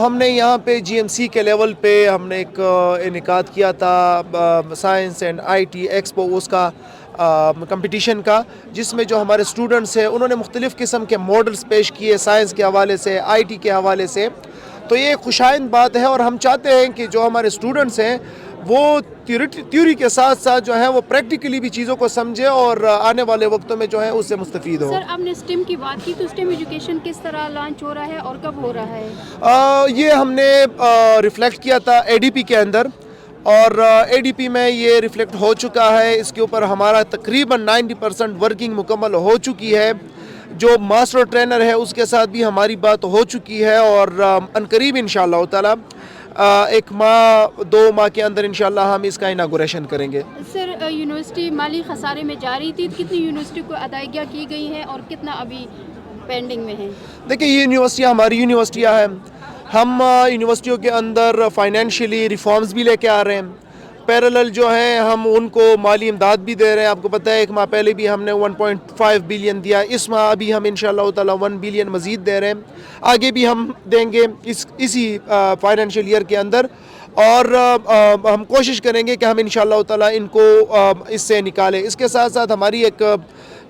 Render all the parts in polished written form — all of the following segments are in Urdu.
ہم نے یہاں پہ جی ایم سی کے لیول پہ ہم نے ایک انعقاد کیا تھا science and I T expo اس کا کمپٹیشن کا، جس میں جو ہمارے اسٹوڈنٹس ہیں انہوں نے مختلف قسم کے ماڈلز پیش کیے سائنس کے حوالے سے، آئی ٹی کے حوالے سے. تو یہ ایک خوشائند بات ہے اور ہم چاہتے ہیں کہ جو ہمارے اسٹوڈنٹس ہیں وہ تھیوری کے ساتھ ساتھ جو ہے وہ پریکٹیکلی بھی چیزوں کو سمجھے اور آنے والے وقتوں میں جو ہے اس سے مستفید ہو. سر آپ نے اسٹیم کی بات کی تو اسٹیم ایجوکیشن کس طرح لانچ ہو رہا ہے اور کب ہو رہا ہے؟ یہ ہم نے ریفلیکٹ کیا تھا اے ڈی پی کے اندر، اور اے ڈی پی میں یہ ریفلیکٹ ہو چکا ہے. اس کے اوپر ہمارا تقریباً 90% ورکنگ مکمل ہو چکی ہے. جو ماسٹر ٹرینر ہے اس کے ساتھ بھی ہماری بات ہو چکی ہے، اور عنقریب انشاءاللہ تعالی ایک ماہ 2 ماہ کے اندر انشاءاللہ ہم اس کا اناگوریشن کریں گے. سر یونیورسٹی مالی خسارے میں جا رہی تھی، کتنی یونیورسٹی کو ادائیگیاں کی گئی ہیں اور کتنا ابھی پینڈنگ میں ہے؟ دیکھیں یہ یونیورسٹیاں ہماری یونیورسٹیاں ہیں. ہم یونیورسٹیوں کے اندر فائنینشلی ریفارمز بھی لے کے آ رہے ہیں. پیرالل جو ہیں ہم ان کو مالی امداد بھی دے رہے ہیں. آپ کو پتہ ہے ایک ماہ پہلے بھی ہم نے 1.5 بلین دیا. اس ماہ ابھی ہم انشاءاللہ تعالی 1 بلین مزید دے رہے ہیں. آگے بھی ہم دیں گے اسی فائنینشیل ایئر کے اندر، اور ہم کوشش کریں گے کہ ہم انشاءاللہ تعالی ان کو اس سے نکالیں. اس کے ساتھ ساتھ ہماری ایک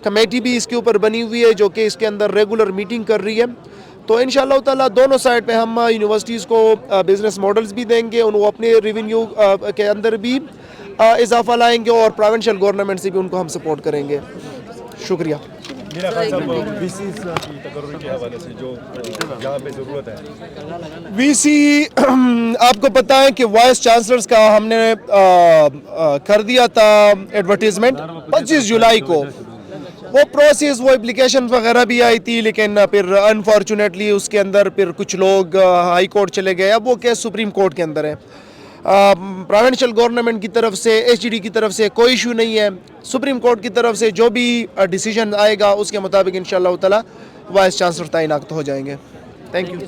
کمیٹی بھی اس کے اوپر بنی ہوئی ہے جو کہ اس کے اندر ریگولر میٹنگ کر رہی ہے. تو انشاءاللہ تعالی دونوں سائڈ پہ ہم یونیورسٹیز کو بزنس ماڈلز بھی دیں گے، ان کو اپنے ریونیو کے اندر بھی اضافہ لائیں گے، اور پروونشل گورنمنٹ سے بھی ان کو ہم سپورٹ کریں گے. شکریہ. میرا خان صاحب وی سی کی تقرری کے حوالے سے جو جہاں پہ ضرورت ہے وی سی، آپ کو پتہ ہے کہ وائس چانسلرز کا ہم نے کر دیا تھا ایڈورٹیزمنٹ 25 جولائی کو. وہ پروسیس، وہ اپلیکیشن وغیرہ بھی آئی تھی، لیکن پھر انفارچونیٹلی اس کے اندر پھر کچھ لوگ ہائی کورٹ چلے گئے. اب وہ کیس سپریم کورٹ کے اندر ہے. پروونشل گورنمنٹ کی طرف سے، ایچ ڈی کی طرف سے کوئی ایشو نہیں ہے. سپریم کورٹ کی طرف سے جو بھی ڈیسیجن آئے گا اس کے مطابق انشاءاللہ تعالی وائس چانسلر تعینات ہو جائیں گے. Thank you.